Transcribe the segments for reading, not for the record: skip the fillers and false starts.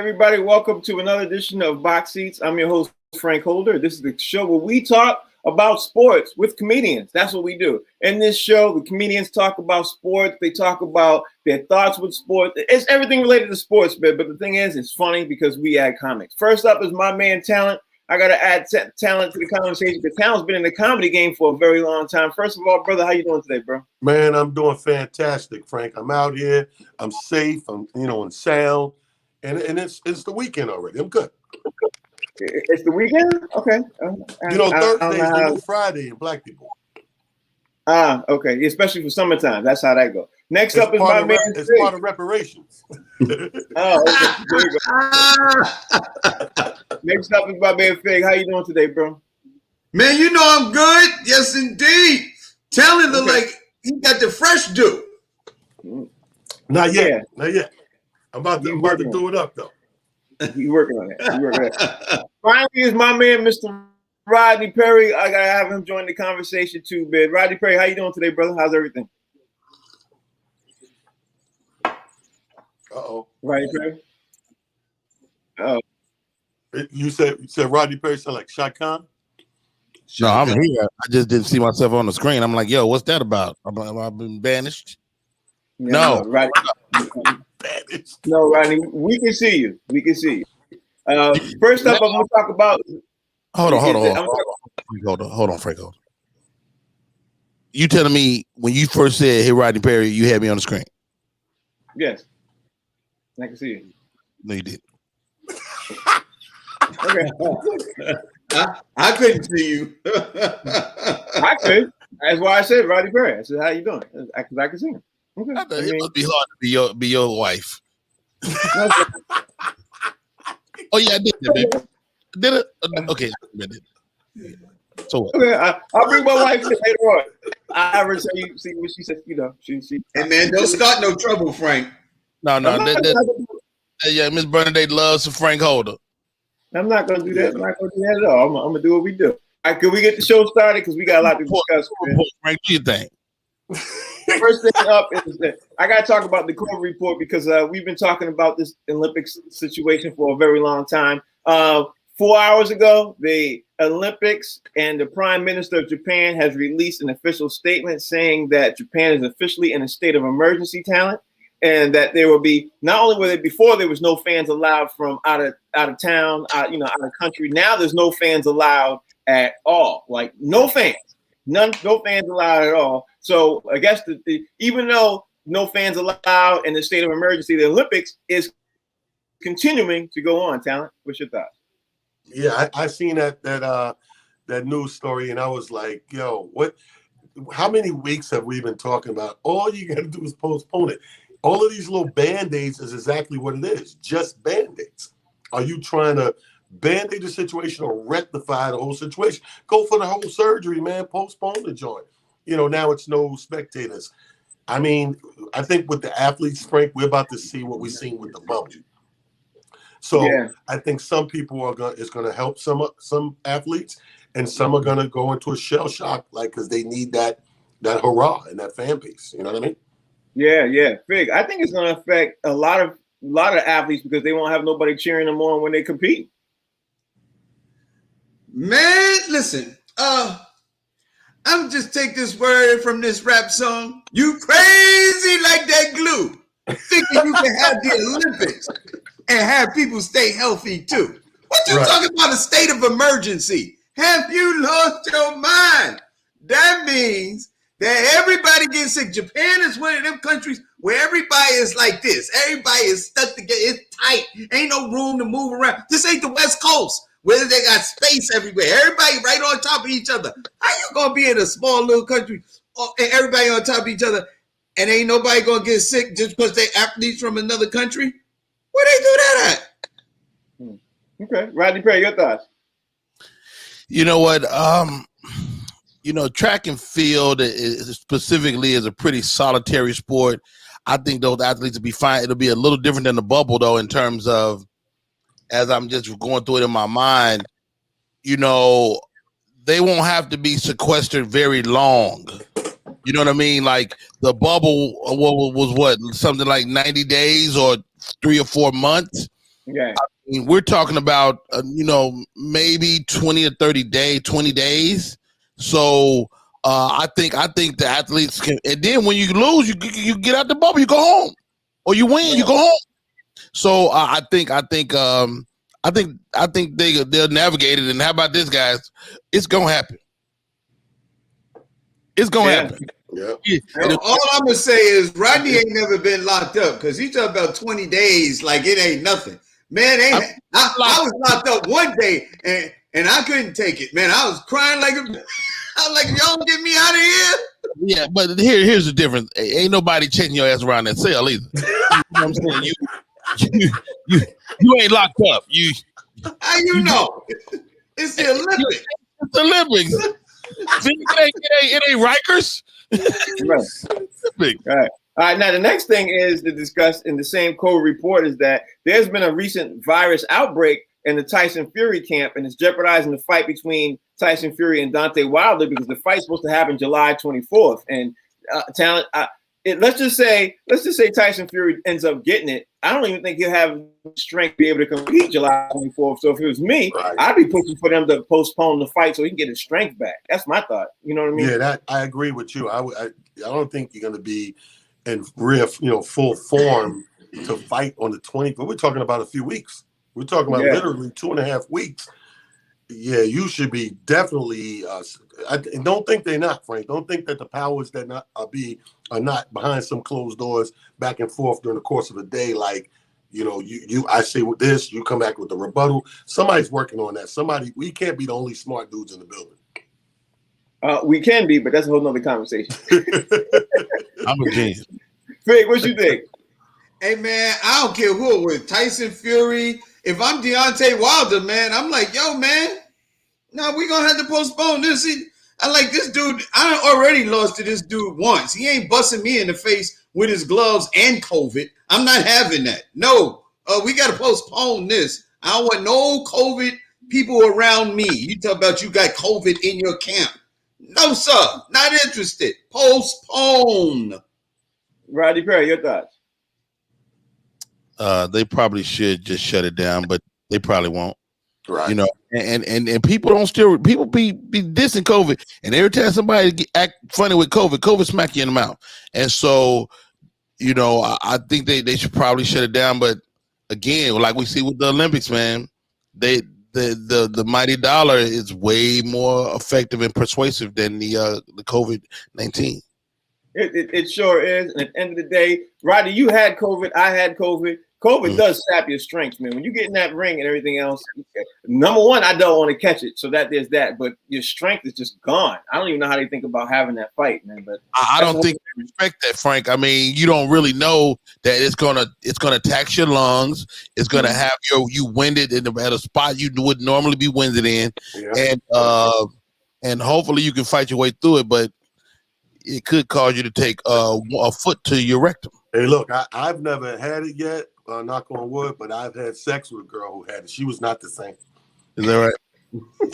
everybody? Welcome to another edition of Box Seats. I'm your host, Frank Holder. This is the show where we talk about sports with comedians. That's what we do. In this show, the comedians talk about sports. They talk about their thoughts with sports. It's everything related to sports, but the thing is, it's funny because we add comics. First up is my man, Talent. I got to add Talent to the conversation because Talent's been in the comedy game for a very long time. First of all, brother, how you doing today, bro? Man, I'm doing fantastic, Frank. I'm out here. I'm safe. I'm, in sound. And it's the weekend already. I'm good. It's the weekend? Okay. Thursday's the new Friday in black people. Okay. Especially for summertime. That's how that goes. Next up is my man. It's part of reparations. Oh, okay. There you go. Next up is my man Fig. How you doing today, bro? Man, I'm good. Yes, indeed. Talent look like he got the fresh do. Not yet. Not yet. I'm about to do it up, though. You working on that. Finally is my man, Mr. Rodney Perry. I got to have him join the conversation too, man. Rodney Perry, how you doing today, brother? How's everything? Uh-oh. Rodney Perry? Oh. You said Rodney Perry sound like Shaq Khan? No, I'm here. I just didn't see myself on the screen. I'm like, yo, what's that about? I've been banished? No. Rodney. No, Rodney, we can see you. We can see you. First up, I'm going to talk about. Hold on, Frank. You telling me when you first said, "Hey, Rodney Perry," you had me on the screen? Yes, I can see you. No, you didn't. Okay. I couldn't see you. I could. That's why I said Rodney Perry. I said, "How you doing?" Because I can see him. Okay. It must be hard to be your wife. Oh yeah, I did that, baby. Did it? Okay, I did. So what? Okay, I'll bring my wife in later on. I ever see what she said. She. Hey man, don't start no trouble, Frank. No. Yeah, Miss Bernadette loves some Frank Holder. I'm not gonna do that. I'm not gonna do that at all. I'm gonna do what we do. All right, can we get the show started? Because we got a lot to discuss. Frank, do you think? First thing up is that I got to talk about the COVID report because we've been talking about this Olympics situation for a very long time. 4 hours ago, the Olympics and the Prime Minister of Japan has released an official statement saying that Japan is officially in a state of emergency, Talent, and that there will be not only were there before there was no fans allowed from out of town, out of country. Now there's no fans allowed at all, like no fans. No fans allowed at all. So I guess even though no fans allowed in the state of emergency, the Olympics is continuing to go on. Talent, what's your thoughts? Yeah, I seen that news story, and I was like, yo, what? How many weeks have we been talking about? All you got to do is postpone it. All of these little Band-Aids is exactly what it is, just Band-Aids. Are you trying to Band-Aid the situation or rectify the whole situation? Go for the whole surgery, man. Postpone the joint. Now it's no spectators. I mean, I think with the athletes, Frank, we're about to see what we've seen with the bubble. So yeah. I think some people it's going to help some athletes, and some are going to go into a shell shock, because they need that hurrah and that fan base. You know what I mean? Yeah. Fig, I think it's going to affect a lot of athletes because they won't have nobody cheering them on when they compete. Man, listen, I'm just take this word from this rap song. You crazy like that glue, thinking you can have the Olympics and have people stay healthy too. What you talking about a state of emergency? Have you lost your mind? That means that everybody gets sick. Japan is one of them countries where everybody is like this. Everybody is stuck together. It's tight. Ain't no room to move around. This ain't the West Coast where they got space everywhere. Everybody right on top of each other. How you gonna be in a small little country and everybody on top of each other and ain't nobody gonna get sick just because they athletes from another country? Where they do that at? Okay, Rodney Perry, your thoughts? You know what? Track and field specifically is a pretty solitary sport. I think those athletes will be fine. It'll be a little different than the bubble, though, in terms of, as I'm just going through it in my mind, they won't have to be sequestered very long. You know what I mean? Like the bubble was what, something like 90 days or 3 or 4 months. Yeah. I mean, we're talking about maybe 20 days. So I think the athletes can, and then when you lose, you get out the bubble, you go home, or you win, you go home. So I think they'll navigate it. And how about this, guys? It's gonna happen. It's gonna happen. Yeah. All I'm gonna say is Rodney ain't never been locked up because he talking about 20 days like it ain't nothing. Man, I was locked up one day and I couldn't take it. Man, I was crying I was like, y'all get me out of here. Yeah, but here's the difference. Ain't nobody chasing your ass around that cell either. You know what I'm saying? You ain't locked up. How you know? It's the Olympics. It's the Olympics. See, it ain't Rikers. Right. All right. Now the next thing is to discuss in the same COVID report is that there's been a recent virus outbreak in the Tyson Fury camp, and it's jeopardizing the fight between Tyson Fury and Deontay Wilder because the fight's supposed to happen July 24th. And let's just say Tyson Fury ends up getting it. I don't even think he'll have strength to be able to compete July 24th. So if it was me, I'd be pushing for them to postpone the fight so he can get his strength back. That's my thought. You know what I mean? Yeah, I agree with you. I don't think you're going to be in real, full form to fight on the 20th. But we're talking about a few weeks. We're talking about literally 2.5 weeks. Yeah, you should be definitely. Don't think they're not, Frank. Don't think that the powers that are not behind some closed doors back and forth during the course of a day. Like, I say with this, you come back with the rebuttal. Somebody's working on that. We can't be the only smart dudes in the building. We can be, but that's a whole nother conversation. I'm a genius. Fig, what you think? Hey man, I don't care who it was, Tyson Fury. If I'm Deontay Wilder, man, I'm like, yo, man, no, we're gonna have to postpone this. I like this dude. I already lost to this dude once. He ain't busting me in the face with his gloves and COVID. I'm not having that. No, we gotta postpone this. I don't want no COVID people around me. You talk about you got COVID in your camp. No, sir, not interested. Postpone. Rodney Perry, your thoughts? They probably should just shut it down, but they probably won't. Right. And people be dissing COVID, and every time somebody act funny with COVID smack you in the mouth. And so, I think they should probably shut it down. But again, like we see with the Olympics, man, the mighty dollar is way more effective and persuasive than the COVID-19. It sure is. And at the end of the day, Rodney, you had COVID. I had COVID. COVID does sap your strength, man. When you get in that ring and everything else, number one, I don't want to catch it. So there's that. But your strength is just gone. I don't even know how they think about having that fight, man. But I don't think they respect that, Frank. I mean, you don't really know that it's gonna tax your lungs. It's gonna have you winded at a spot you would normally be winded in, and hopefully you can fight your way through it. But it could cause you to take a foot to your rectum. Hey, look, I've never had it yet. Knock on wood, but I've had sex with a girl who had it. She was not the same. Is that right?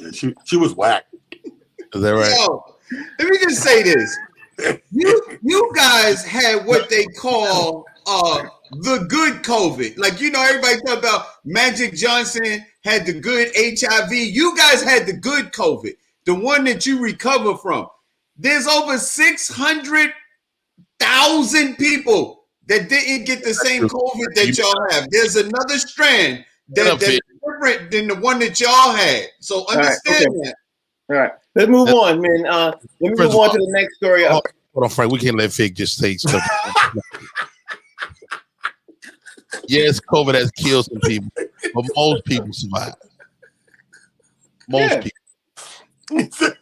Yeah, she was whack. Is that right? Yo, let me just say this. You guys had what they call the good COVID. Like, everybody talk about Magic Johnson had the good HIV. You guys had the good COVID, the one that you recover from. There's over 600,000 people that didn't get the same COVID that y'all have. There's another strand that's different than the one that y'all had. So understand that. All right. Let's move on, man. Let me move on to the next story. Hold on, Frank. We can't let Fig just say stuff. Yes, COVID has killed some people, but most people survive. Most people.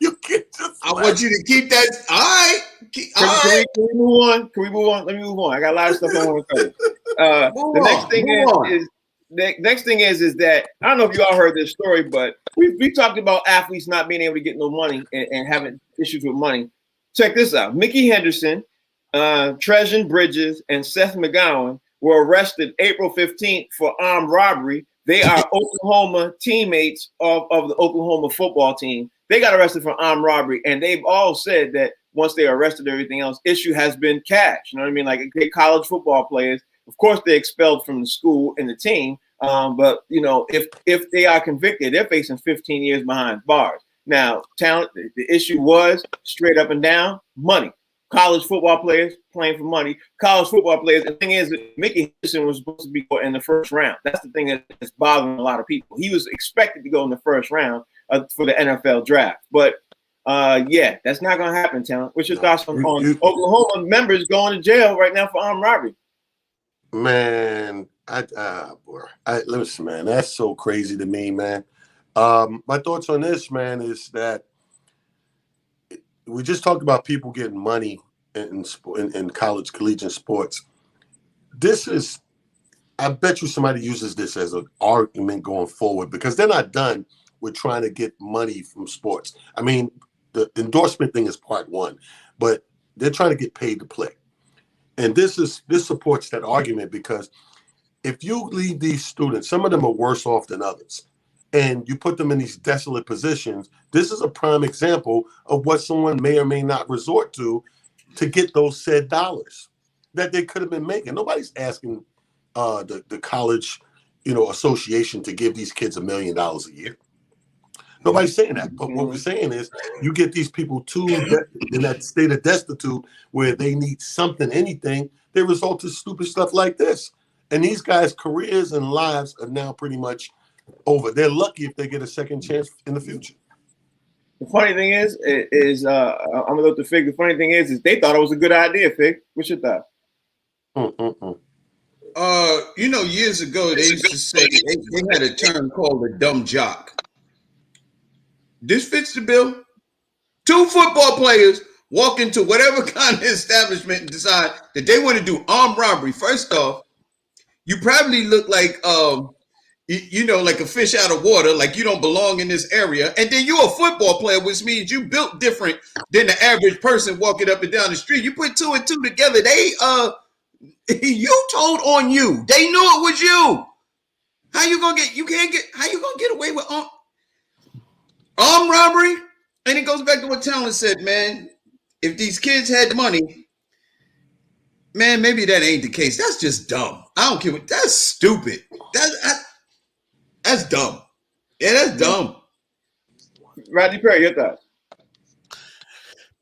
You can't just I want you to keep that. All right. Can we move on? Can we move on? Let me move on. I got a lot of stuff I want to say. The next thing is that I don't know if you all heard this story, but we talked about athletes not being able to get no money and having issues with money. Check this out. Mickey Henderson, Trejan Bridges, and Seth McGowan were arrested April 15th for armed robbery. They are Oklahoma teammates of the Oklahoma football team. They got arrested for armed robbery, and they've all said that once they arrested everything else, issue has been cash. You know what I mean? Like college football players, of course, they're expelled from the school and the team. But if they are convicted, they're facing 15 years behind bars. Now, talent. The issue was straight up and down money. College football players playing for money. College football players. The thing is, Mickey Henderson was supposed to be in the first round. That's the thing that's bothering a lot of people. He was expected to go in the first round for the NFL draft, but that's not going to happen. Talent. What's your thoughts on Oklahoma members going to jail right now for armed robbery? Man, listen, man, that's so crazy to me, man. My thoughts on this, man, is that we just talked about people getting money in college collegiate sports. I bet you somebody uses this as an argument going forward because they're not done with trying to get money from sports. I mean, the endorsement thing is part one, but they're trying to get paid to play. And this supports that argument because if you leave these students, some of them are worse off than others, and you put them in these desolate positions, this is a prime example of what someone may or may not resort to get those said dollars that they could have been making. Nobody's asking the college, association to give these kids $1 million a year. Nobody's saying that. But what we're saying is you get these people in that state of destitute where they need something, anything, they result to stupid stuff like this. And these guys' careers and lives are now pretty much over. They're lucky if they get a second chance in the future. The funny thing is I'm gonna look to Fig. The funny thing is they thought it was a good idea, Fig. What's your thought? Years ago they used to say they had a term called a dumb jock. This fits the bill. 2 football players walk into whatever kind of establishment and decide that they want to do armed robbery. First off, you probably look like like a fish out of water, like you don't belong in this area. And then you're a football player, which means you built different than the average person walking up and down the street. You put 2 and 2 together. You told on you. They knew it was you. How you gonna get away with armed robbery? And it goes back to what Talon said, man. If these kids had money, man, maybe that ain't the case. That's just dumb. I don't care. That's stupid. That's dumb. Yeah, that's dumb. Rodney Perry, your thoughts?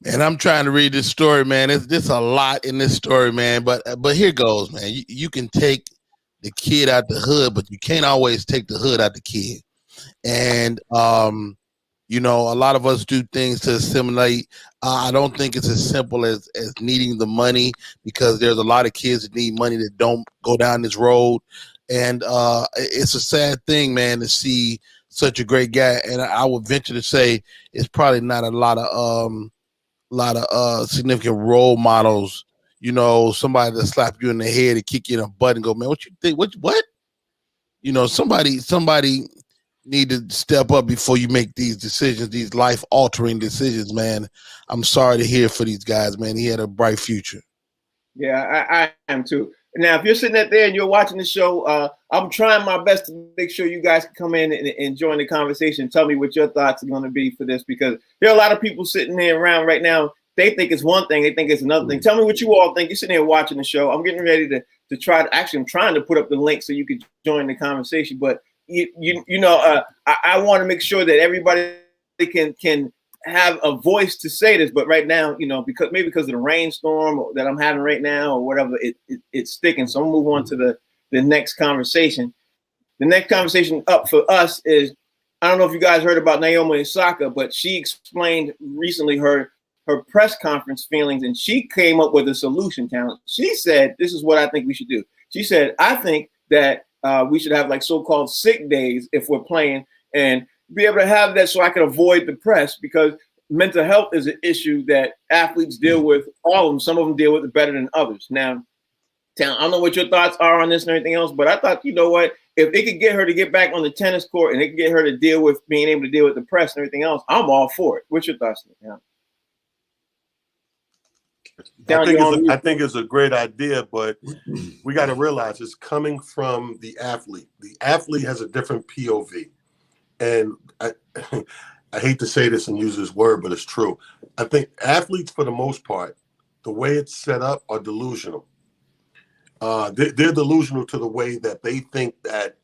And I'm trying to read this story, man. There's a lot in this story, man. But here goes, man. You can take the kid out the hood, but you can't always take the hood out the kid. And a lot of us do things to assimilate. I don't think it's as simple as needing the money because there's a lot of kids that need money that don't go down this road. And it's a sad thing, man, to see such a great guy. And I would venture to say it's probably not a lot of significant role models. Somebody that slap you in the head and kick you in the butt and go, man, what you think? What? Somebody need to step up before you make these decisions, these life-altering decisions, man. I'm sorry to hear for these guys, man. He had a bright future. Yeah, I am too. Now, if you're sitting out there and you're watching the show, I'm trying my best to make sure you guys can come in and join the conversation. Tell me what your thoughts are going to be for this, because there are a lot of people sitting there around right now. They think it's one thing. They think it's another thing. Tell me what you all think. You're sitting there watching the show. I'm getting ready to try to – actually, I'm trying to put up the link so you can join the conversation. But, I want to make sure that everybody can have a voice to say this. But right now, because of the rainstorm that I'm having right now or whatever, it's sticking. So I'm going to move on to the next conversation. The next conversation up for us is, I don't know if you guys heard about Naomi Osaka, but she explained recently her press conference feelings, and she came up with a solution, Talent. She said, this is what I think we should do. She said, I think that we should have like so-called sick days if we're playing and be able to have that so I can avoid the press, because mental health is an issue that athletes deal with, all of them. Some of them deal with it better than others. Now, Talent, I don't know what your thoughts are on this and everything else, but I thought, you know what, if it could get her to get back on the tennis court and it could get her to deal with being able to deal with the press and everything else, I'm all for it. What's your thoughts on that? I think it's a great idea, but we got to realize it's coming from the athlete. The athlete has a different POV. And I hate to say this and use this word, but it's true. I think athletes, for the most part, the way it's set up, are delusional. They're delusional to the way that they think that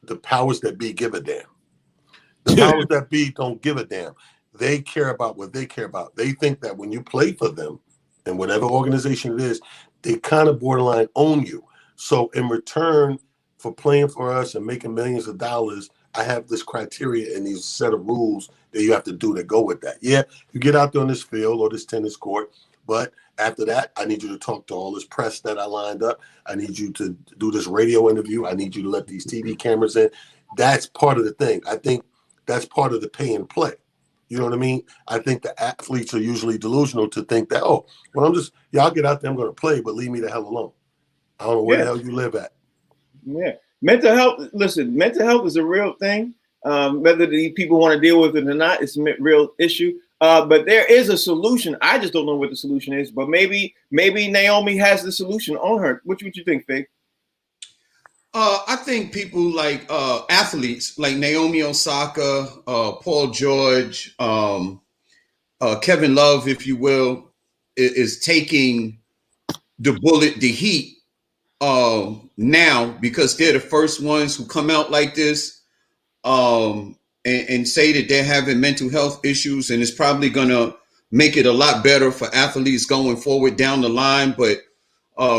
the powers that be give a damn. The powers that be don't give a damn. They care about what they care about. They think that when you play for them, and whatever organization it is, they kind of borderline own you. So in return for playing for us and making millions of dollars, I have this criteria and these set of rules that you have to do to go with that. Yeah, you get out there on this field or this tennis court, but after that, I need you to talk to all this press that I lined up. I need you to do this radio interview. I need you to let these TV cameras in. That's part of the thing. I think that's part of the pay and play. You know what I mean? I think the athletes are usually delusional to think that, oh, well, I'll get out there, I'm going to play, but leave me the hell alone. I don't know where the hell you live at. Yeah. Mental health, listen, mental health is a real thing. Whether the people want to deal with it or not, it's a real issue. But there is a solution. I just don't know what the solution is. But maybe Naomi has the solution on her. What you think, Fig? I think people like athletes like Naomi Osaka, Paul George, Kevin Love, if you will, is taking the heat now because they're the first ones who come out like this and say that they're having mental health issues, and it's probably going to make it a lot better for athletes going forward down the line. But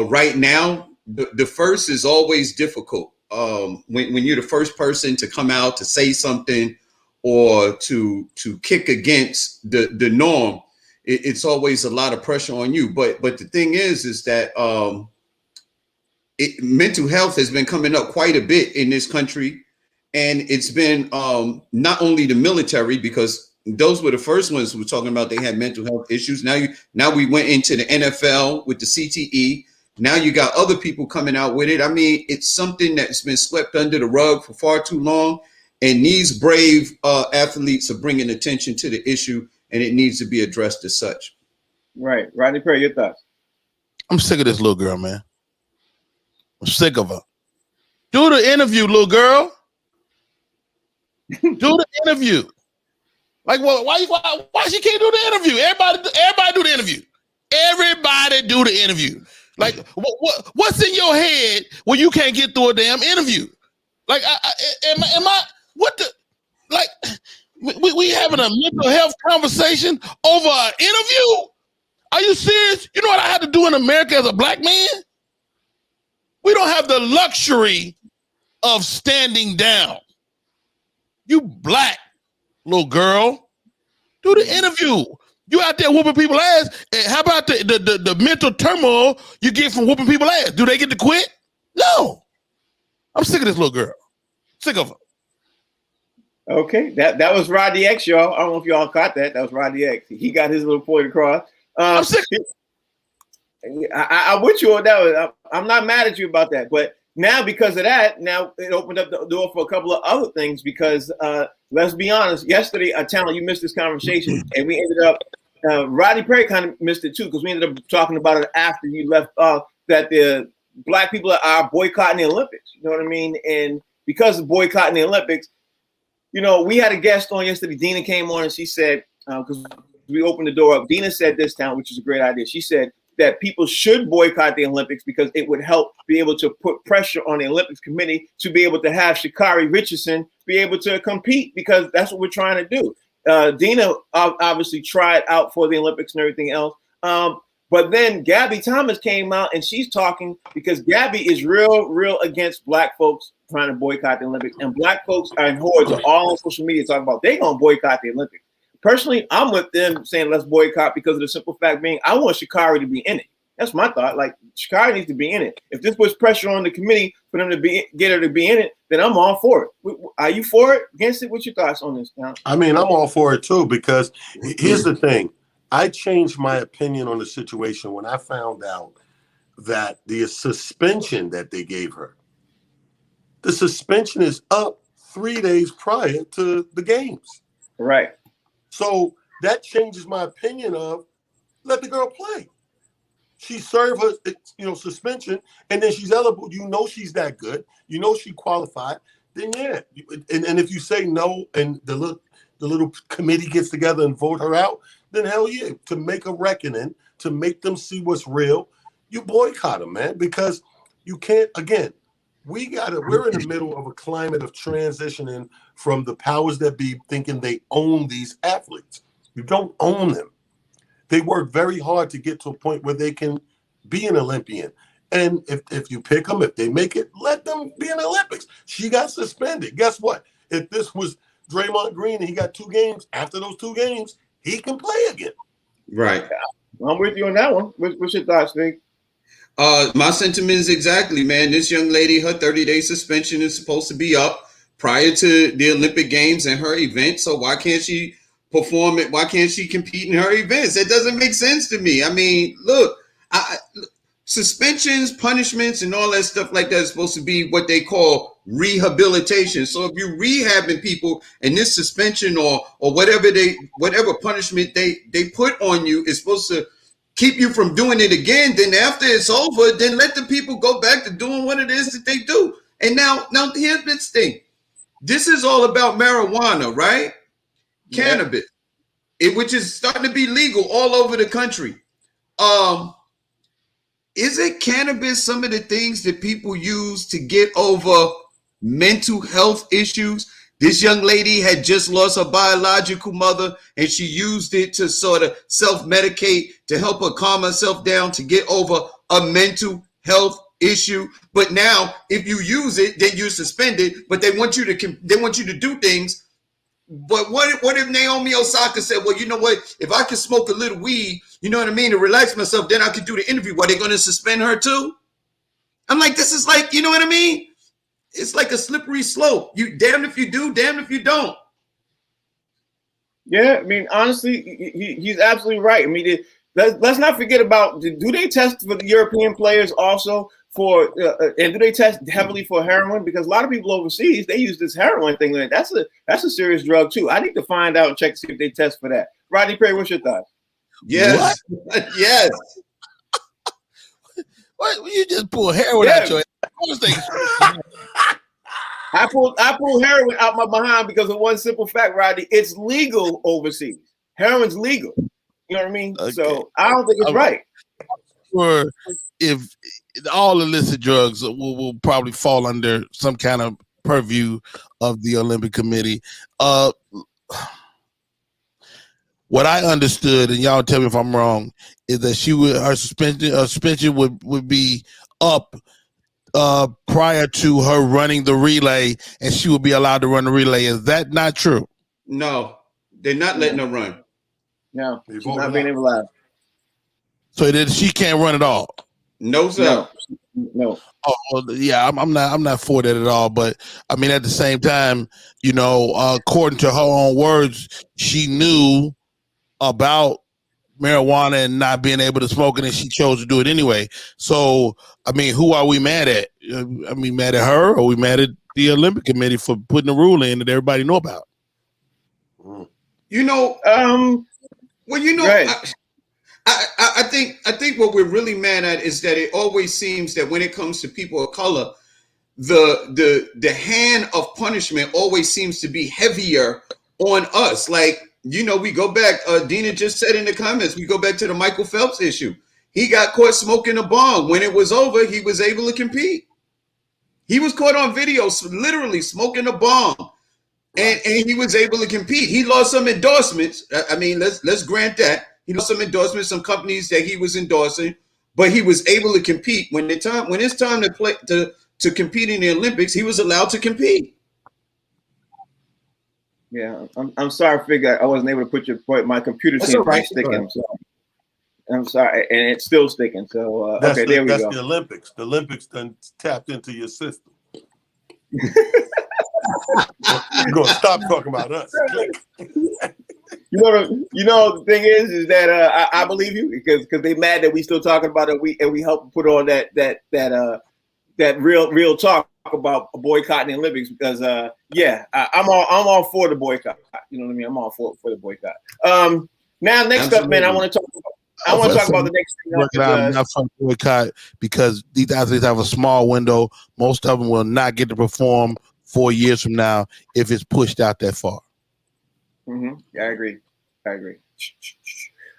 right now, the first is always difficult. When you're the first person to come out to say something or to kick against the norm, it's always a lot of pressure on you. But the thing is that mental health has been coming up quite a bit in this country, and it's been not only the military, because those were the first ones who were talking about they had mental health issues. Now we went into the NFL with the CTE. Now you got other people coming out with it. I mean, it's something that's been swept under the rug for far too long. And these brave athletes are bringing attention to the issue, and it needs to be addressed as such. Right. Rodney Perry, your thoughts? I'm sick of this little girl, man. I'm sick of her. Do the interview, little girl. Do the interview. Like, well, why she can't do the interview? Everybody do the interview. Everybody do the interview. Like, what's in your head when you can't get through a damn interview? Like, am I what the, like, we having a mental health conversation over an interview? Are you serious? You know what I had to do in America as a black man? We don't have the luxury of standing down. You black little girl, do the interview. You out there whooping people's ass. And how about the mental turmoil you get from whooping people's ass? Do they get to quit? No. I'm sick of this little girl. Sick of her. Okay, that was Rodney X, y'all. I don't know if y'all caught that. That was Rodney X. He got his little point across. I'm sick. I'm with you on that. I'm not mad at you about that. But now, because of that, now it opened up the door for a couple of other things. Because let's be honest, yesterday, Talent, you missed this conversation, and we ended up. Rodney Perry kind of missed it too, because we ended up talking about it after you left off, that the black people are boycotting the Olympics. You know what I mean? And because of boycotting the Olympics, you know, we had a guest on yesterday. Dina came on and she said, because we opened the door up, Dina said this, Town, which is a great idea. She said that people should boycott the Olympics because it would help be able to put pressure on the Olympics committee to be able to have Sha'Carri Richardson be able to compete, because that's what we're trying to do. Dina obviously tried out for the Olympics and everything else. But then Gabby Thomas came out and she's talking because Gabby is real against black folks trying to boycott the Olympics. And black folks are in hordes are all on social media talking about they're going to boycott the Olympics. Personally, I'm with them saying let's boycott because of the simple fact being I want Sha'Carri to be in it. That's my thought. Like, Sha'Carri needs to be in it. If this puts pressure on the committee for them to get her to be in it, then I'm all for it. Are you for it? Against it? What's your thoughts on this, Tom? I mean, I'm all for it too, because here's the thing. I changed my opinion on the situation when I found out that the suspension that they gave her, the suspension is up 3 days prior to the games. Right. So that changes my opinion of let the girl play. She served her, suspension, and then she's eligible. You know she's that good. You know she qualified. Then yeah, and if you say no, and the little committee gets together and vote her out, then hell yeah, to make a reckoning, to make them see what's real, you boycott them, man, because you can't. Again, we're in the middle of a climate of transitioning from the powers that be thinking they own these athletes. You don't own them. They work very hard to get to a point where they can be an Olympian. And if you pick them, if they make it, let them be in the Olympics. She got suspended. Guess what? If this was Draymond Green and he got 2 games, after those 2 games, he can play again. Right. I'm with you on that one. What's your thoughts, Nick? My sentiments exactly, man. This young lady, her 30-day suspension is supposed to be up prior to the Olympic Games and her event. So why can't she perform it? Why can't she compete in her events? It doesn't make sense to me. I mean, look, suspensions, punishments, and all that stuff like that is supposed to be what they call rehabilitation. So if you're rehabbing people and this suspension or whatever punishment they put on you is supposed to keep you from doing it again, then after it's over, then let the people go back to doing what it is that they do. And now here's this thing. This is all about marijuana, right? Yeah. Cannabis, which is starting to be legal all over the country. Isn't cannabis some of the things that people use to get over mental health issues? This young lady had just lost her biological mother, and she used it to sort of self-medicate to help her calm herself down to get over a mental health issue. But now, if you use it, then you're suspended. But they want you to do things. But what if Naomi Osaka said, well, you know what? If I can smoke a little weed, you know what I mean, to relax myself, then I could do the interview. Are they going to suspend her too? I'm like, this is like, you know what I mean? It's like a slippery slope. You damned if you do, damned if you don't. Yeah, I mean, honestly, he's absolutely right. I mean, let's not forget about, do they test for the European players also for, and do they test heavily for heroin? Because a lot of people overseas, they use this heroin thing. That's a serious drug too. I need to find out and check to see if they test for that. Rodney Perry, what's your thoughts? Yes. Yes. What? You just pull heroin out your I pulled heroin out my behind because of one simple fact, Rodney. It's legal overseas. Heroin's legal. You know what I mean? Okay. So I don't think it's right. Sure, if all illicit drugs will probably fall under some kind of purview of the Olympic Committee. What I understood, and y'all tell me if I'm wrong, is that her suspension would be up prior to her running the relay, and she would be allowed to run the relay. Is that not true? No, they're not letting her run. No, she's not being allowed. So she can't run at all. No, sir. No. Oh, well, yeah, I'm not for that at all. But I mean, at the same time, you know, according to her own words, she knew about marijuana and not being able to smoke it, and she chose to do it anyway. So, I mean, who are we mad at? I mean, mad at her, or are we mad at the Olympic Committee for putting a rule in that everybody know about? You know, well, you know, right. I think what we're really mad at is that it always seems that when it comes to people of color, the hand of punishment always seems to be heavier on us. Like, you know, we go back, Dina just said in the comments, we go back to the Michael Phelps issue. He got caught smoking a bong. When it was over, he was able to compete. He was caught on video, literally smoking a bong, and he was able to compete. He lost some endorsements. I mean, let's grant that. He lost some endorsements, some companies that he was endorsing, but he was able to compete. When it's time to play to compete in the Olympics, he was allowed to compete. Yeah, I'm sorry, Figure. I wasn't able to put your point. My computer seems right. Sticking. I'm sorry, and it's still sticking. So okay, there we go. That's the Olympics. The Olympics done tapped into your system. You're gonna stop talking about us. You know the thing is that I believe you because they mad that we still talking about it. We help put on that real talk about boycotting the Olympics because I'm all for the boycott. You know what I mean? I'm all for the boycott. Now next up, man, I want to talk about the next thing. I'm not for boycott because these athletes have a small window. Most of them will not get to perform 4 years from now if it's pushed out that far. Mm-hmm. Yeah, I agree. All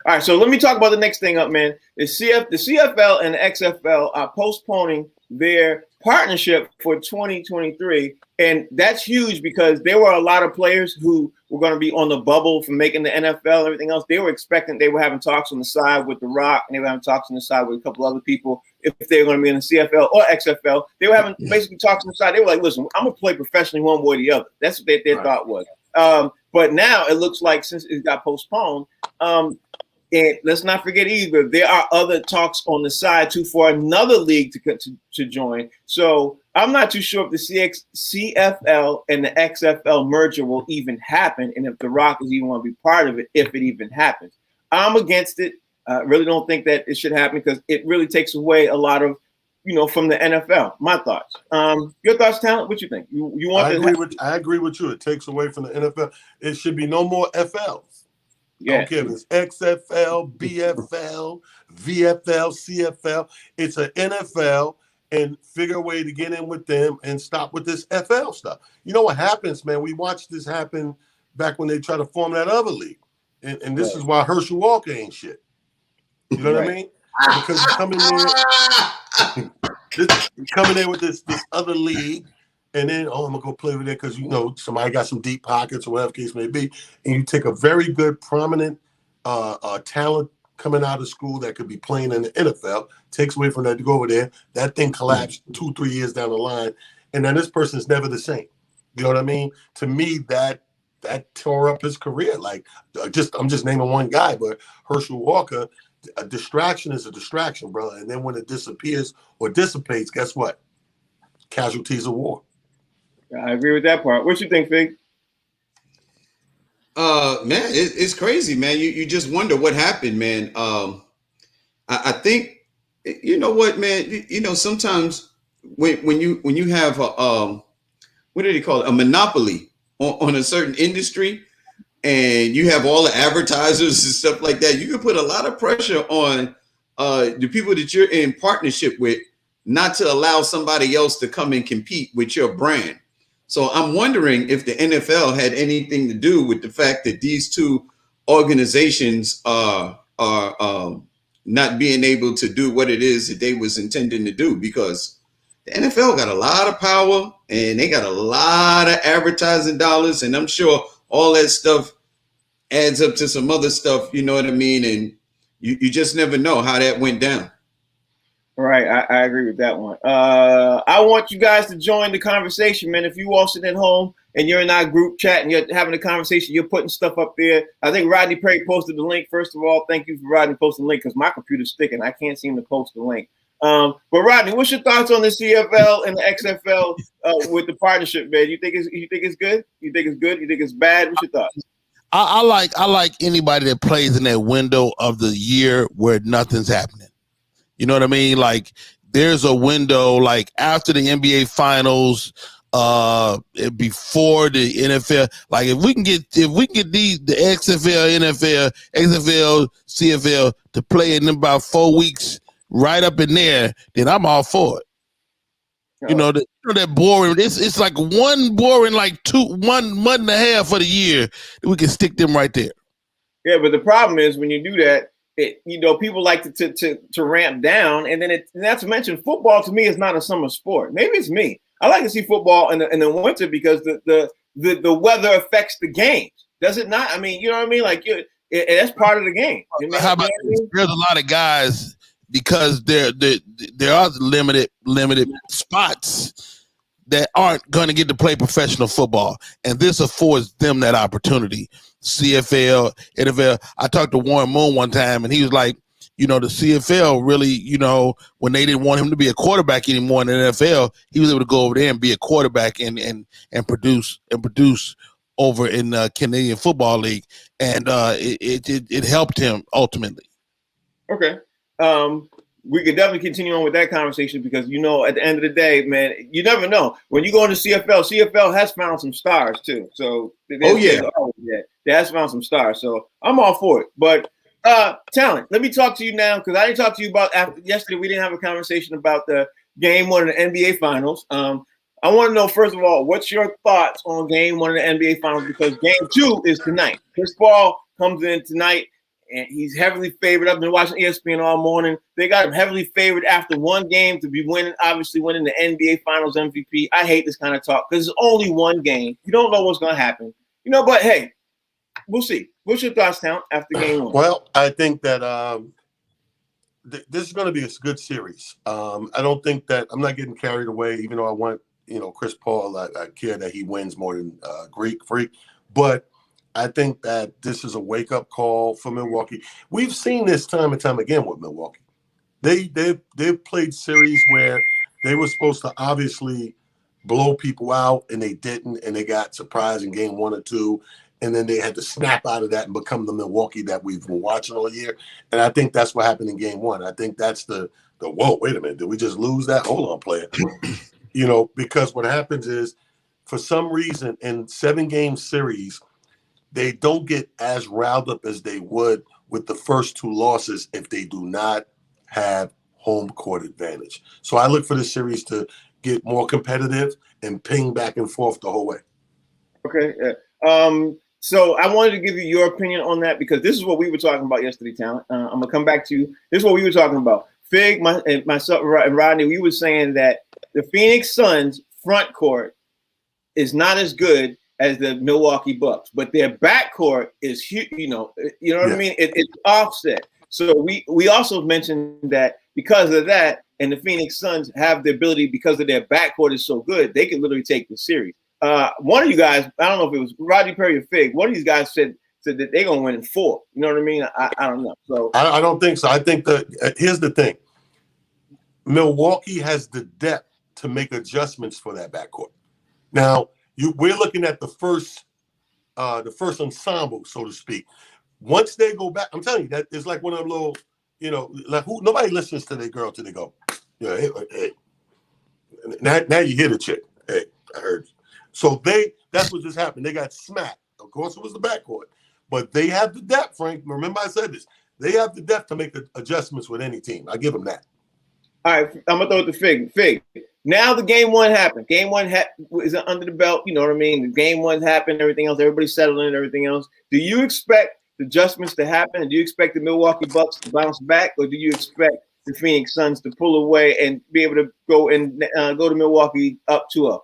right, so let me talk about the next thing up, man. The CFL and the XFL are postponing their partnership for 2023. And that's huge because there were a lot of players who were going to be on the bubble from making the NFL and everything else. They were expecting, they were having talks on the side with The Rock, and they were having talks on the side with a couple other people if they were going to be in the CFL or XFL. They were having basically talks on the side. They were like, listen, I'm going to play professionally one way or the other. That's what their thought was. But now it looks like since it got postponed, and let's not forget either, there are other talks on the side too for another league to join. So I'm not too sure if the CFL and the XFL merger will even happen, and if The Rock is even want to be part of it, if it even happens. I'm against it. I really don't think that it should happen because it really takes away a lot of, from the NFL. My thoughts. Your thoughts, Talent? What you think? You want? I agree with you. It takes away from the NFL. It should be no more FLs. Yeah. I don't care if it's XFL, BFL, VFL, CFL. It's an NFL, and figure a way to get in with them and stop with this FL stuff. You know what happens, man? We watched this happen back when they tried to form that other league. And this is why Herschel Walker ain't shit. You know what I mean? Because you come in there with this other league, and then, I'm going to go play with it because, somebody got some deep pockets or whatever case may be. And you take a very good, prominent talent coming out of school that could be playing in the NFL, takes away from that to go over there. That thing collapsed 2-3 years down the line. And then this person's never the same. You know what I mean? To me, that tore up his career. Like, I'm just naming one guy, but Herschel Walker, a distraction is a distraction, bro. And then when it disappears or dissipates, guess what? Casualties of war. I agree with that part. What you think, Fig? Man, it's crazy, man. You just wonder what happened, man. I think, you know what, man. Sometimes when you have what do they call it? A monopoly on a certain industry, and you have all the advertisers and stuff like that, you can put a lot of pressure on the people that you're in partnership with not to allow somebody else to come and compete with your brand. So I'm wondering if the NFL had anything to do with the fact that these two organizations are not being able to do what it is that they was intending to do, because the NFL got a lot of power and they got a lot of advertising dollars, and I'm sure all that stuff adds up to some other stuff, you know what I mean? And you just never know how that went down. Right, I agree with that one. I want you guys to join the conversation, man. If you all sitting at home and you're in our group chat and you're having a conversation, you're putting stuff up there. I think Rodney Perry posted the link. First of all, thank you for Rodney posting the link because my computer's sticking. I can't seem to post the link. But Rodney, what's your thoughts on the CFL and the XFL with the partnership, man? You think it's good? You think it's good? You think it's bad? What's your thoughts? I like anybody that plays in that window of the year where nothing's happening. You know what I mean? Like, there's a window, like after the NBA finals, before the NFL. Like, if we can get the XFL, NFL, XFL, CFL to play in about 4 weeks, right up in there, then I'm all for it. You know that boring. It's like one boring, like 1 month and a half for the year. We can stick them right there. Yeah, but the problem is when you do that, people like to ramp down, and then not to mention football to me is not a summer sport. Maybe it's me. I like to see football in the winter because the weather affects the games. Does it not? I mean, you know what I mean? Like that's part of the game. How about there's a lot of guys because there are limited spots that aren't going to get to play professional football, and this affords them that opportunity. CFL, NFL. I talked to Warren Moon one time, and he was like, the CFL really, when they didn't want him to be a quarterback anymore in the NFL, he was able to go over there and be a quarterback and produce over in the Canadian Football League, and it helped him ultimately. Okay. We could definitely continue on with that conversation because, at the end of the day, man, you never know. When you go into CFL has found some stars too. So, they has found some stars. So, I'm all for it. But, Talent, let me talk to you now because I didn't talk to you about after yesterday. We didn't have a conversation about the game 1 of the NBA Finals. I want to know, first of all, what's your thoughts on game 1 of the NBA Finals because game 2 is tonight. Chris Paul comes in tonight. and he's heavily favored. I've been watching ESPN all morning. They got him heavily favored after one game to be winning the NBA Finals MVP. I hate this kind of talk because it's only one game. You don't know what's going to happen. But hey, we'll see. What's your thoughts, Town, after game one? Well, I think that this is going to be a good series. I don't think that I'm not getting carried away, even though I want, Chris Paul. I care that he wins more than Greek Freak. But I think that this is a wake-up call for Milwaukee. We've seen this time and time again with Milwaukee. They've played series where they were supposed to obviously blow people out, and they didn't, and they got surprised in game 1 or 2, and then they had to snap out of that and become the Milwaukee that we've been watching all year. And I think that's what happened in game 1. I think that's the whoa, wait a minute, did we just lose that? Hold on, player. Because what happens is, for some reason, in 7-game series, they don't get as riled up as they would with the first 2 losses if they do not have home court advantage. So I look for this series to get more competitive and ping back and forth the whole way. Okay. So I wanted to give you your opinion on that because this is what we were talking about yesterday, Talent. I'm going to come back to you. This is what we were talking about. Fig, myself, and Rodney, we were saying that the Phoenix Suns front court is not as good as the Milwaukee Bucks, but their backcourt is huge. You know what I mean? It's offset. So we also mentioned that because of that, and the Phoenix Suns have the ability, because of their backcourt is so good, they can literally take the series. One of you guys, I don't know if it was Rodney Perry or Fig, one of these guys said that they're gonna win in 4. You know what I mean? I don't know. So I don't think so. I think that here's the thing: Milwaukee has the depth to make adjustments for that backcourt. Now we're looking at the first ensemble, so to speak. Once they go back, I'm telling you that it's like one of them little, like nobody listens to their girl till they go, hey. Now you hear the chick. Hey, I heard you. So that's what just happened. They got smacked. Of course, it was the backcourt, but they have the depth, Frank. Remember I said this. They have the depth to make adjustments with any team. I give them that. All right, I'm gonna throw it to Fig. Fig. Now the game 1 happened. Game 1 is under the belt. You know what I mean? The game 1 happened. Everything else. Everybody's settling and everything else. Do you expect adjustments to happen? And do you expect the Milwaukee Bucks to bounce back, or do you expect the Phoenix Suns to pull away and be able to go to Milwaukee up 2-0?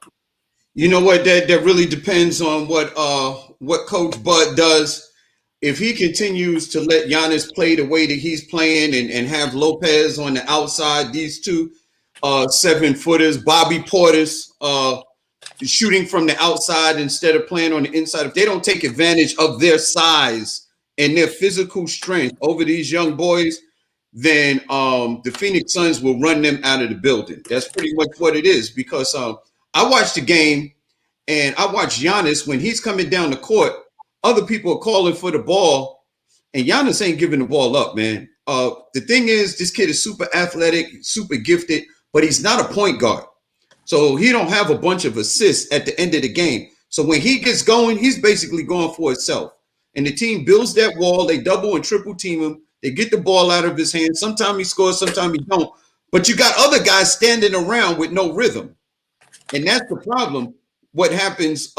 You know what? That really depends on what Coach Bud does. If he continues to let Giannis play the way that he's playing and have Lopez on the outside, these two 7-footers, Bobby Portis shooting from the outside instead of playing on the inside, if they don't take advantage of their size and their physical strength over these young boys, then the Phoenix Suns will run them out of the building. That's pretty much what it is, because I watched the game and I watched Giannis when he's coming down the court. Other people are calling for the ball, and Giannis ain't giving the ball up, man. The thing is, this kid is super athletic, super gifted, but he's not a point guard. So he don't have a bunch of assists at the end of the game. So when he gets going, he's basically going for himself. And the team builds that wall. They double and triple team him. They get the ball out of his hands. Sometimes he scores, sometimes he don't. But you got other guys standing around with no rhythm. And that's the problem. What happens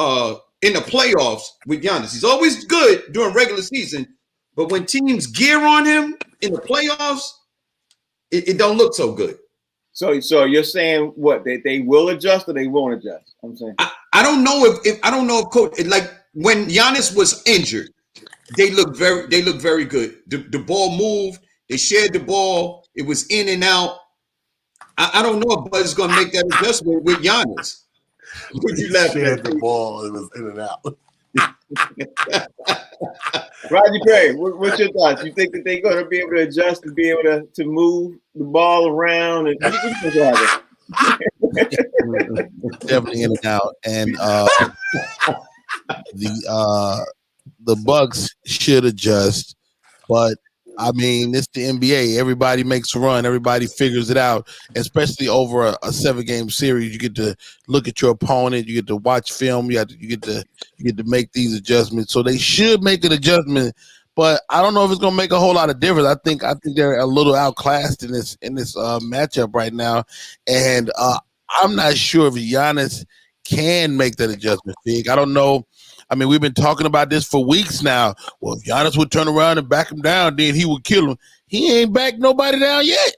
in the playoffs with Giannis. He's always good during regular season, but when teams gear on him in the playoffs, it don't look so good. So you're saying what? They will adjust or they won't adjust? I'm saying I don't know if I don't know if Coach, like when Giannis was injured, they looked very good. The ball moved, they shared the ball, it was in and out. I don't know if Bud's gonna make that adjustment with Giannis. Would you shared the ball, it was in and out. Rodney Perry, what's your thoughts? You think that they're going to be able to adjust and be able to move the ball around? And definitely in and out. And the Bucks should adjust, but I mean, it's the NBA. Everybody makes a run. Everybody figures it out, especially over a 7-game series. You get to look at your opponent. You get to watch film. You get to make these adjustments. So they should make an adjustment, but I don't know if it's going to make a whole lot of difference. I think they're a little outclassed in this matchup right now, and I'm not sure if Giannis can make that adjustment, Fig. I don't know. I mean, we've been talking about this for weeks now. Well, if Giannis would turn around and back him down, then he would kill him. He ain't backed nobody down yet.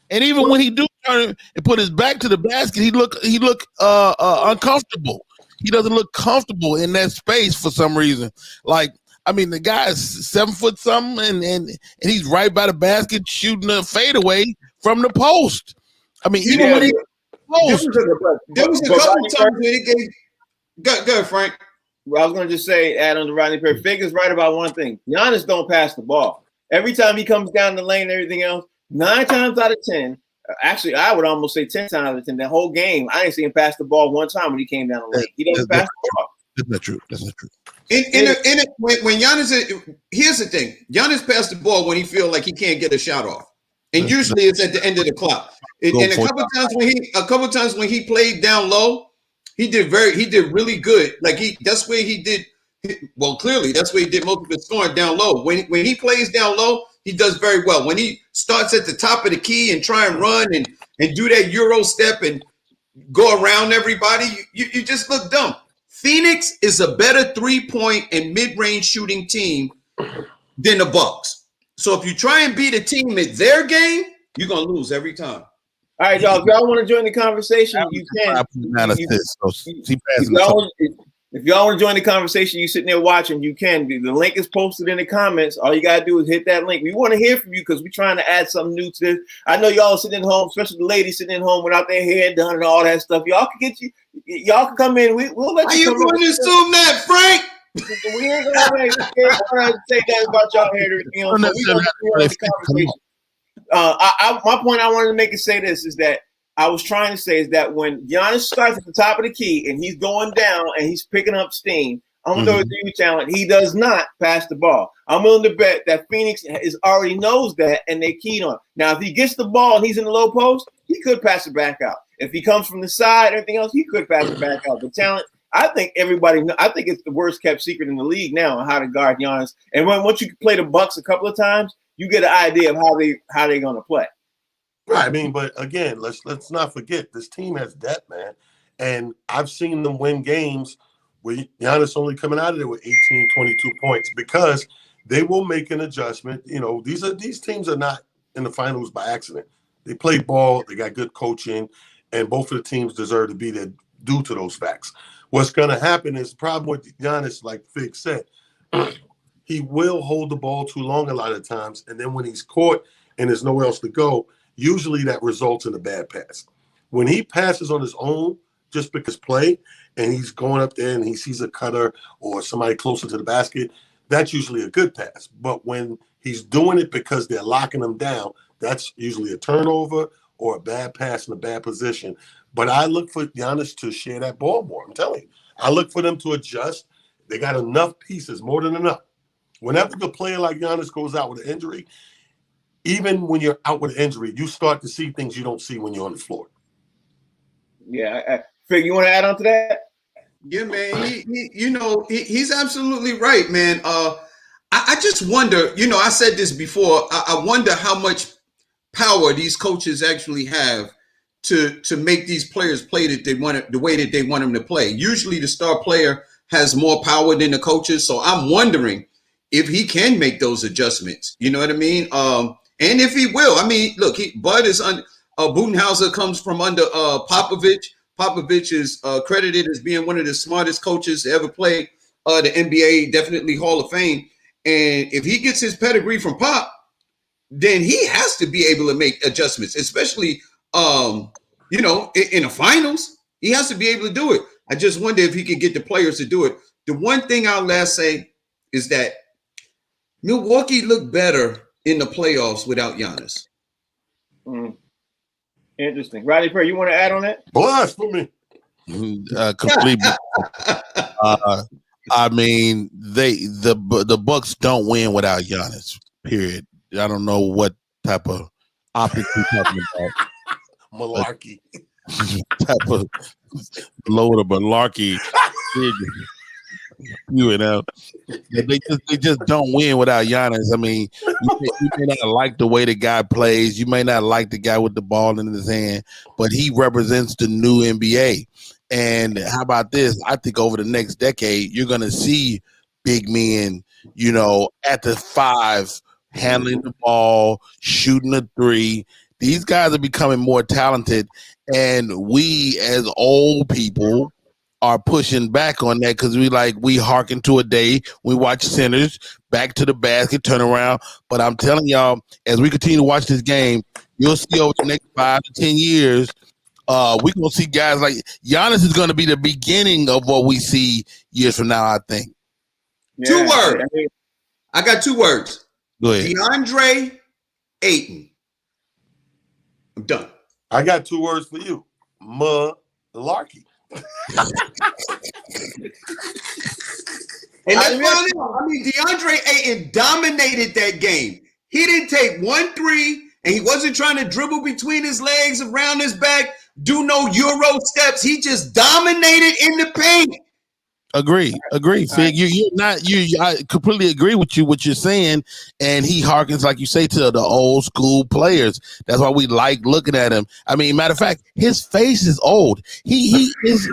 And even when he do turn and put his back to the basket, he look uncomfortable. He doesn't look comfortable in that space for some reason. Like, I mean, the guy is 7 foot something, and he's right by the basket shooting a fadeaway from the post. I mean, even when he post, there was a couple times where he gave. Go ahead, Frank. Well, I was going to just say, add on to Rodney Perry. Fig is right about one thing. Giannis don't pass the ball. Every time he comes down the lane and everything else, 9 times out of 10, actually, I would almost say 10 times out of 10, that whole game, I didn't see him pass the ball one time when he came down the lane. He doesn't pass the ball. That's not true. When Giannis, here's the thing: Giannis passed the ball when he feels like he can't get a shot off, and usually it's at the end of the clock. And a couple times when he played down low, he did really good. Like that's where he did. Well, clearly that's where he did most of his scoring down low. When he plays down low, he does very well. When he starts at the top of the key and try and run and do that Euro step and go around everybody, you just look dumb. Phoenix is a better 3-point and mid-range shooting team than the Bucks. So if you try and beat a team at their game, you're gonna lose every time. All right, y'all. If y'all want to join the conversation, you can. If y'all want to join the conversation, you sitting there watching, you can. The link is posted in the comments. All you gotta do is hit that link. We want to hear from you because we're trying to add something new to this. I know y'all are sitting at home, especially the ladies sitting at home without their hair done and all that stuff. Y'all can come in. We'll let you. Are you going to assume that, Frank? We ain't gonna say that about y'all hair and everything else. We gonna the conversation. My point I wanted to make is say this is that I was trying to say is that when Giannis starts at the top of the key and he's going down and he's picking up steam, I'm going to agree with Talent. He does not pass the ball. I'm willing to bet that Phoenix already knows that and they keyed on. Now, if he gets the ball and he's in the low post, he could pass it back out. If he comes from the side, everything else, he could pass it back out. But Talent, I think I think it's the worst kept secret in the league now on how to guard Giannis. And once you play the Bucks a couple of times, you get an idea of how they're going to play. Right. I mean, but again, let's not forget this team has depth, man. And I've seen them win games with Giannis only coming out of there with 18, 22 points because they will make an adjustment. You know, these teams are not in the finals by accident. They play ball, they got good coaching, and both of the teams deserve to be there due to those facts. What's going to happen is the problem with Giannis, like Fig said, he will hold the ball too long a lot of times. And then when he's caught and there's nowhere else to go, usually that results in a bad pass. When he passes on his own, just because play, and he's going up there and he sees a cutter or somebody closer to the basket, that's usually a good pass. But when he's doing it because they're locking him down, that's usually a turnover or a bad pass in a bad position. But I look for Giannis to share that ball more. I'm telling you. I look for them to adjust. They got enough pieces, more than enough. Whenever the player like Giannis goes out with an injury, even when you're out with an injury, you start to see things you don't see when you're on the floor. Yeah. Fig, you want to add on to that? Yeah, man. He's absolutely right, man. I just wonder, I said this before. I wonder how much power these coaches actually have to make these players play the way that they want them to play. Usually the star player has more power than the coaches. So I'm wondering if he can make those adjustments. You know what I mean? And if he will. I mean, look, Bud is Budenholzer comes from under Popovich. Popovich is credited as being one of the smartest coaches to ever play the NBA, definitely Hall of Fame. And if he gets his pedigree from Pop, then he has to be able to make adjustments, especially, in the finals. He has to be able to do it. I just wonder if he can get the players to do it. The one thing I'll last say is that Milwaukee looked better in the playoffs without Giannis. Interesting. Rodney Perry, you want to add on that? Blasphemy. Complete. I mean, the Bucks don't win without Giannis. Period. I don't know what type of optics you're talking about. Malarkey. Type of load of malarkey. They just don't win without Giannis. I mean, you may not like the way the guy plays. You may not like the guy with the ball in his hand, but he represents the new NBA. And how about this? I think over the next decade, you're going to see big men, at the 5, handling the ball, shooting the 3. These guys are becoming more talented, and we as old people are pushing back on that because we hearken to a day we watch centers back to the basket, turn around. But I'm telling y'all, as we continue to watch this game, you'll see over the next 5 to 10 years, we're going to see guys like Giannis is going to be the beginning of what we see years from now, I think. Yeah, 2 words. I got 2 words. Go ahead. DeAndre Ayton. I'm done. I got 2 words for you. Malarkey. And let's find out. DeAndre Ayton dominated that game. He didn't take 1 3, and he wasn't trying to dribble between his legs, around his back, do no Euro steps. He just dominated in the paint. Agree, Fig. I completely agree with you, what you're saying, and he harkens, like you say, to the old school players. That's why we like looking at him. I mean, matter of fact, his face is old. He is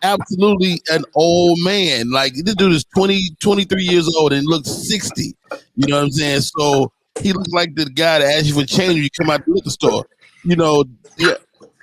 absolutely an old man. Like, this dude is 23 years old and looks 60. You know what I'm saying? So he looks like the guy that asks you for change when you come out the liquor store.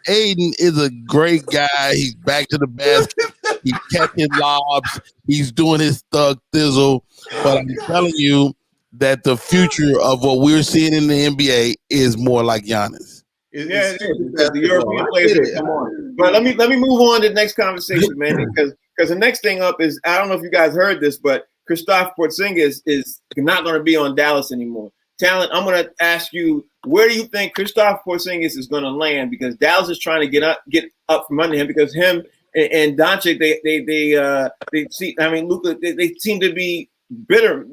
Aiden is a great guy. He's back to the basket. He's catching lobs. He's doing his thug thizzle. But I'm telling you that the future of what we're seeing in the NBA is more like Giannis. Yeah, it is. The European players come on. But let me move on to the next conversation, man, because the next thing up is, I don't know if you guys heard this, but Kristaps Porzingis is not going to be on Dallas anymore. Talent, I'm going to ask you, where do you think Kristaps Porzingis is going to land? Because Dallas is trying to get up from under him, because him and Doncic, they see. I mean, Luka, they seem to be bitter,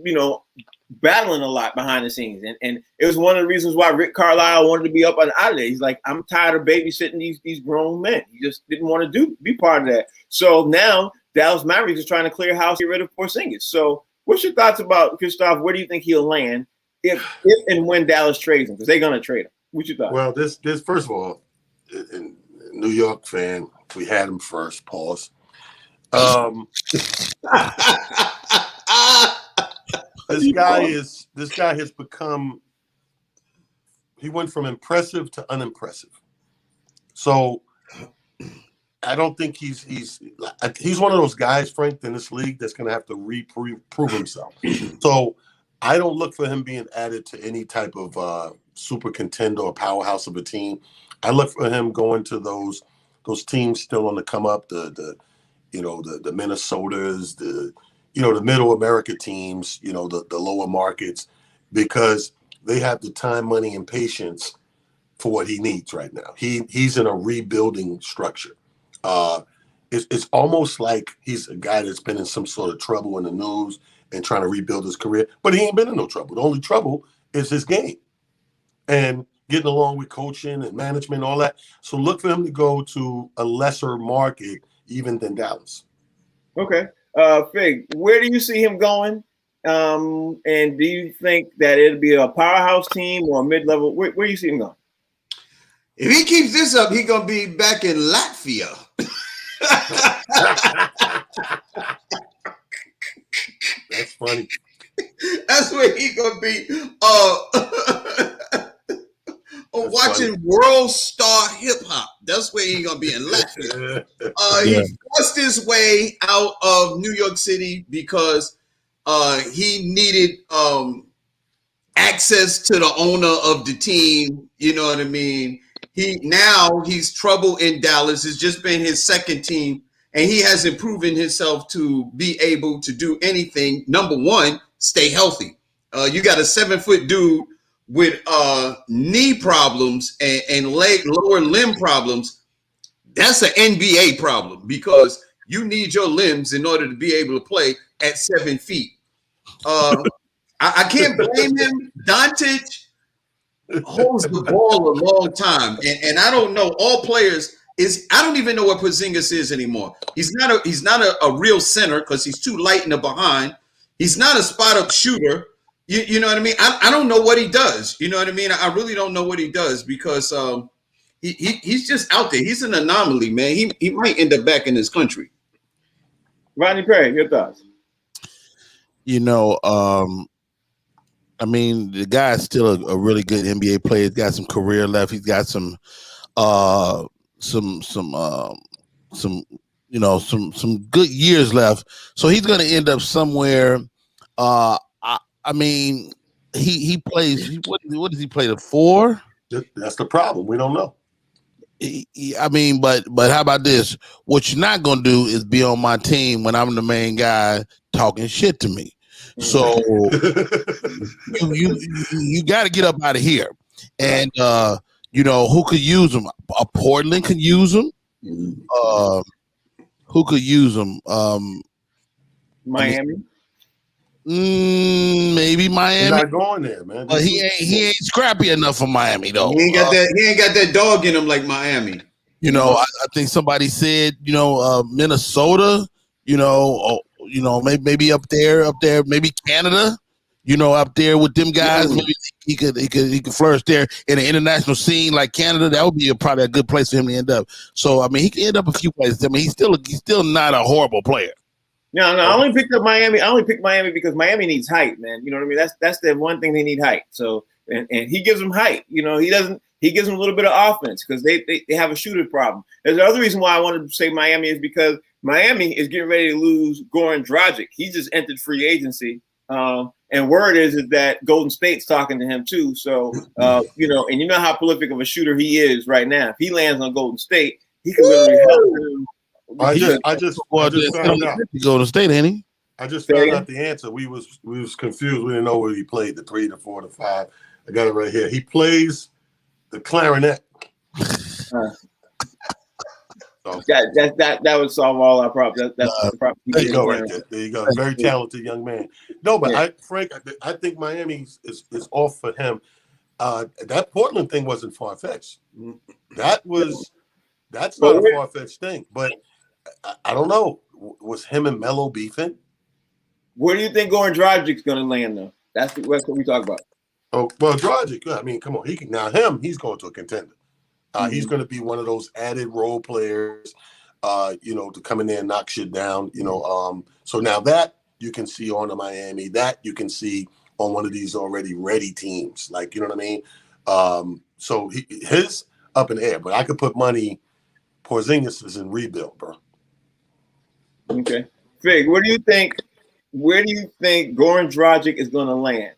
battling a lot behind the scenes, and it was one of the reasons why Rick Carlisle wanted to be up and out of there. He's like, I'm tired of babysitting these grown men. He just didn't want to be part of that. So now Dallas Mavericks is trying to clear house, get rid of Porzingis. So what's your thoughts about Kristaps? Where do you think he'll land if and when Dallas trades him? Because they're gonna trade him. What you thought? Well, this first of all, in New York fan, we had him first. Pause. This guy has become. He went from impressive to unimpressive. So I don't think he's one of those guys, Frank, in this league that's going to have to prove himself. So I don't look for him being added to any type of super contender or powerhouse of a team. I look for him going to those teams still on the come up, the Minnesotas, the middle America teams, the lower markets, because they have the time, money, and patience for what he needs right now. He's in a rebuilding structure. It's almost like he's a guy that's been in some sort of trouble in the news and trying to rebuild his career, but he ain't been in no trouble. The only trouble is his game and getting along with coaching and management, all that. So look for him to go to a lesser market even than Dallas. Okay. Fig, where do you see him going? And do you think that it'll be a powerhouse team or a mid-level? Where do you see him going? If he keeps this up, he's going to be back in Latvia. That's funny. That's where he's going to be watching World Star Hip Hop. That's where he's going to be in Latvia. He forced his way out of New York City because he needed access to the owner of the team. You know what I mean? He's trouble in Dallas. It's just been his second team, and he hasn't proven himself to be able to do anything. Number one, stay healthy. You got a 7-foot dude with knee problems and lower limb problems. That's an NBA problem, because you need your limbs in order to be able to play at 7 feet. I can't blame him. Doncic holds the ball a long time, and I don't know. All players I don't even know what Porzingis is anymore. He's not a real center because he's too light in the behind. He's not a spot up shooter. You know what I mean? I don't know what he does. You know what I mean? I really don't know what he does, because he's just out there. He's an anomaly, man. He might end up back in his country. Rodney Perry, your thoughts? You know, I mean, the guy's still a really good NBA player. He's got some career left. He's got some good years left. So he's going to end up somewhere. I mean, he plays. What does he play? The 4? That's the problem. We don't know. I mean, but how about this? What you're not going to do is be on my team when I'm the main guy talking shit to me. So you got to get up out of here. And who could use him? Portland can use him. Who could use him? Miami. Maybe Miami. He's not going there, man. But he ain't scrappy enough for Miami though. He ain't got that dog in him like Miami. I think somebody said Minnesota. Maybe up there, maybe Canada. Up there with them guys. Maybe he could flourish there in an international scene like Canada. That would be probably a good place for him to end up. So I mean, he can end up a few places. I mean, he's still not a horrible player. No, I only picked up Miami. I only picked Miami because Miami needs height, man. You know what I mean? That's the one thing they need, height. So and he gives them height. He gives them a little bit of offense because they have a shooter problem. There's the other reason why I wanted to say Miami is because Miami is getting ready to lose Goran Dragic. He just entered free agency. And word is that Golden State's talking to him too. So and you know how prolific of a shooter he is right now. If he lands on Golden State, he can literally help them. I just found out. Golden State, ain't he? I just found out the answer. We was confused. We didn't know where he played, the 3, the 4, the 5. I got it right here. He plays the clarinet. That would solve all our problems. That's the problem. There you go, right there. There you go. Very talented young man. No, but I think Miami is off for him. That Portland thing wasn't far-fetched. That's not a far-fetched thing. But I don't know. Was him and Melo beefing? Where do you think Goran Dragic's going to land, though? That's what we talk about. Oh, well, Dragic, I mean, come on. He's going to a contender. He's going to be one of those added role players, to come in there and knock shit down, So now that you can see on the Miami, that you can see on one of these already ready teams. Like, you know what I mean? So his up in the air. But I could put money, Porzingis is in rebuild, bro. Okay. Fig, where do you think Goran Dragic is going to land?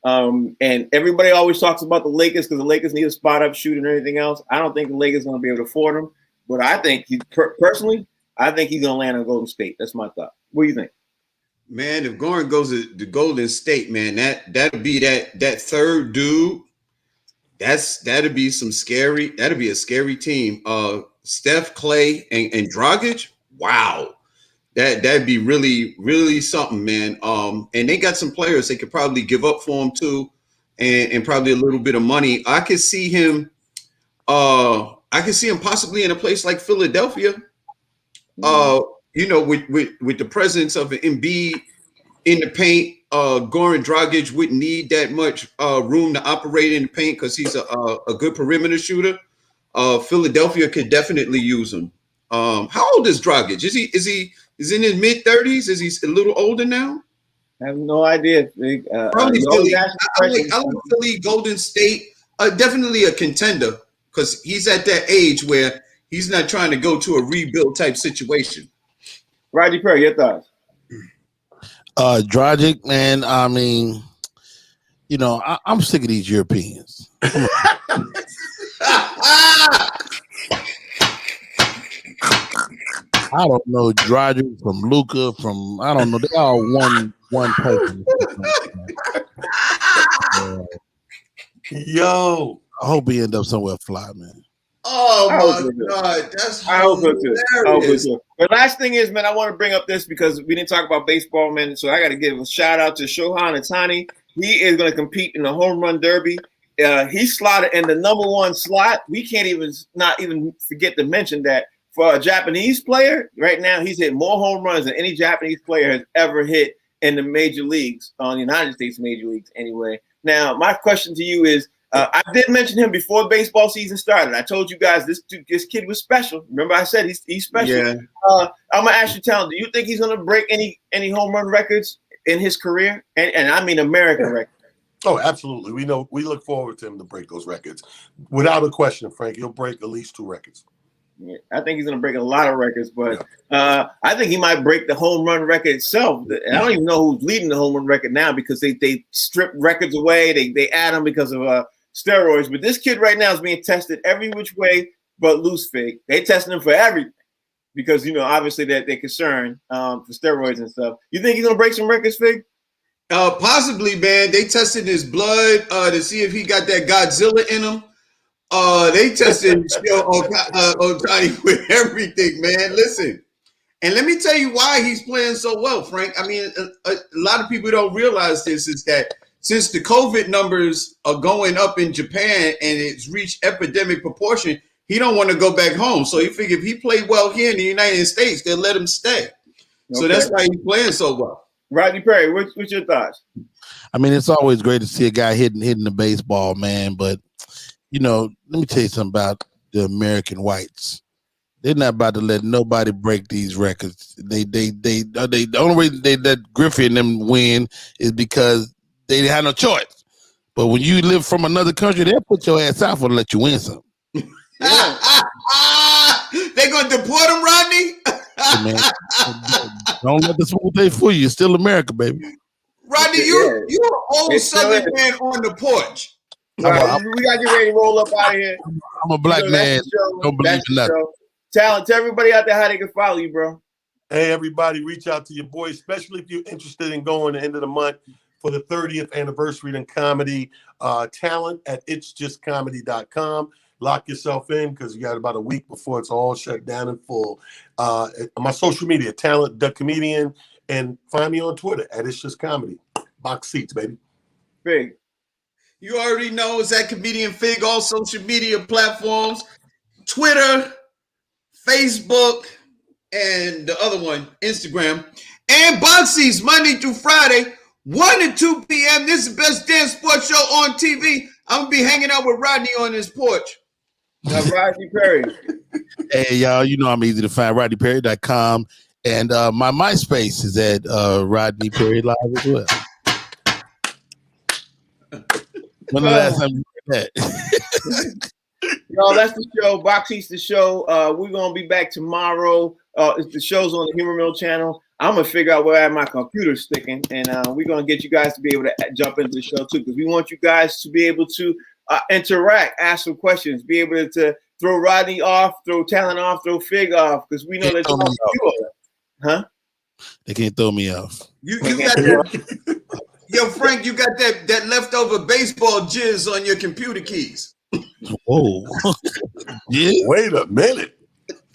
And everybody always talks about the Lakers because the Lakers need a spot up shoot and everything else. I don't think the Lakers are going to be able to afford him, but I think personally, I think he's going to land on Golden State. That's my thought. What do you think? Man, if Goran goes to Golden State, man, that'd be that third dude. That'd be a scary team. Steph, Clay, and Dragic. Wow. That'd be really, really something, man. And they got some players they could probably give up for him too, and probably a little bit of money. I could see him possibly in a place like Philadelphia. With the presence of an Embiid in the paint, Goran Dragic wouldn't need that much room to operate in the paint because he's a good perimeter shooter. Philadelphia could definitely use him. How old is Dragic? Is he in his mid-30s? Is he a little older now? I have no idea. Probably Philly. I like Philly, Golden State. Definitely a contender because he's at that age where he's not trying to go to a rebuild type situation. Rodney Perry, your thoughts? Dragic, man. I mean, I'm sick of these Europeans. I don't know Dragic from Luka from I don't know. They all one person. Yo, I hope he end up somewhere fly, man. Oh my God, that's hilarious. I hope so too. The last thing is, man, I want to bring up this because we didn't talk about baseball, man. So I got to give a shout out to Shohei Ohtani. He is going to compete in the home run derby. He's slotted in the number 1 slot. We can't even forget to mention that. For a Japanese player, right now, he's hit more home runs than any Japanese player has ever hit in the major leagues, on the United States major leagues anyway. Now, my question to you is, I did mention him before baseball season started. I told you guys this kid was special. Remember, I said he's special. Yeah. I'm gonna ask you, Talon, do you think he's gonna break any home run records in his career? And I mean American records. Oh, absolutely. We look forward to him to break those records. Without a question, Frank, he'll break at least 2 records. Yeah, I think he's going to break a lot of records, but I think he might break the home run record itself. I don't even know who's leading the home run record now because they strip records away. They add them because of steroids. But this kid right now is being tested every which way but loose, Fig. They testing him for everything because, obviously they're concerned for steroids and stuff. You think he's going to break some records, Fig? Possibly, man. They tested his blood to see if he got that Godzilla in him. They tested Ohtani with everything, man. Listen, and let me tell you why he's playing so well, Frank. I mean, a lot of people don't realize this is that since the COVID numbers are going up in Japan and it's reached epidemic proportion, he don't want to go back home. So he figured if he played well here in the United States, they'll let him stay. Okay. So that's why he's playing so well. Rodney Perry, what's your thoughts? I mean, it's always great to see a guy hitting the baseball, man. But let me tell you something about the American whites. They're not about to let nobody break these records. The only reason they let Griffey and them win is because they had no choice. But when you live from another country, they'll put your ass out for to let you win something. They gonna deport him, Rodney? Hey, man, don't let the smooth day fool you. It's still America, baby. Rodney, you're an old Southern man on the porch. Right, we gotta get ready to roll up out of here. I'm a black man. Don't believe in nothing. Talent, tell everybody out there how they can follow you, bro. Hey, everybody, reach out to your boy, especially if you're interested in going at the end of the month for the 30th anniversary in comedy. Talent at itsjustcomedy.com. Lock yourself in because you got about a week before it's all shut down in full. My social media, Talent the Comedian, and find me on Twitter at It's Just Comedy. Box seats, baby. Big. You already know it's at Comedian Fig, all social media platforms, Twitter, Facebook, and the other one, Instagram. And Box seats Monday through Friday, 1 to 2 p.m. This is the best dance sports show on TV. I'm going to be hanging out with Rodney on his porch. Rodney Perry. Hey, y'all, I'm easy to find, RodneyPerry.com. And my MySpace is at Rodney Perry Live as well. When the last time you heard that? Y'all, that's the show. Box Seats the show. We're going to be back tomorrow. The show's on the Humor Mill channel. I'm going to figure out where my computer's sticking. And we're going to get you guys to be able to jump into the show, too, because we want you guys to be able to interact, ask some questions, be able to throw Rodney off, throw Talent off, throw Fig off, because we know that you huh? They can't throw me off. You got that. Yo, Frank, you got that leftover baseball jizz on your computer keys. Whoa. Yeah. Wait a minute.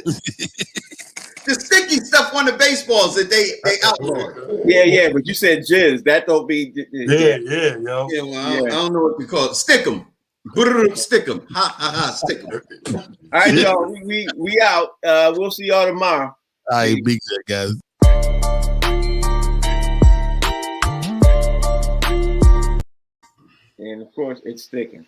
The sticky stuff on the baseballs that they outlawed. Yeah, but you said jizz. That don't be. Yeah, yo. Yeah, well, I don't know what to call it. Stick 'em. Stick 'em. Stick 'em. All right, y'all. We out. We'll see y'all tomorrow. All right, be good, guys. And of course, it's sticking.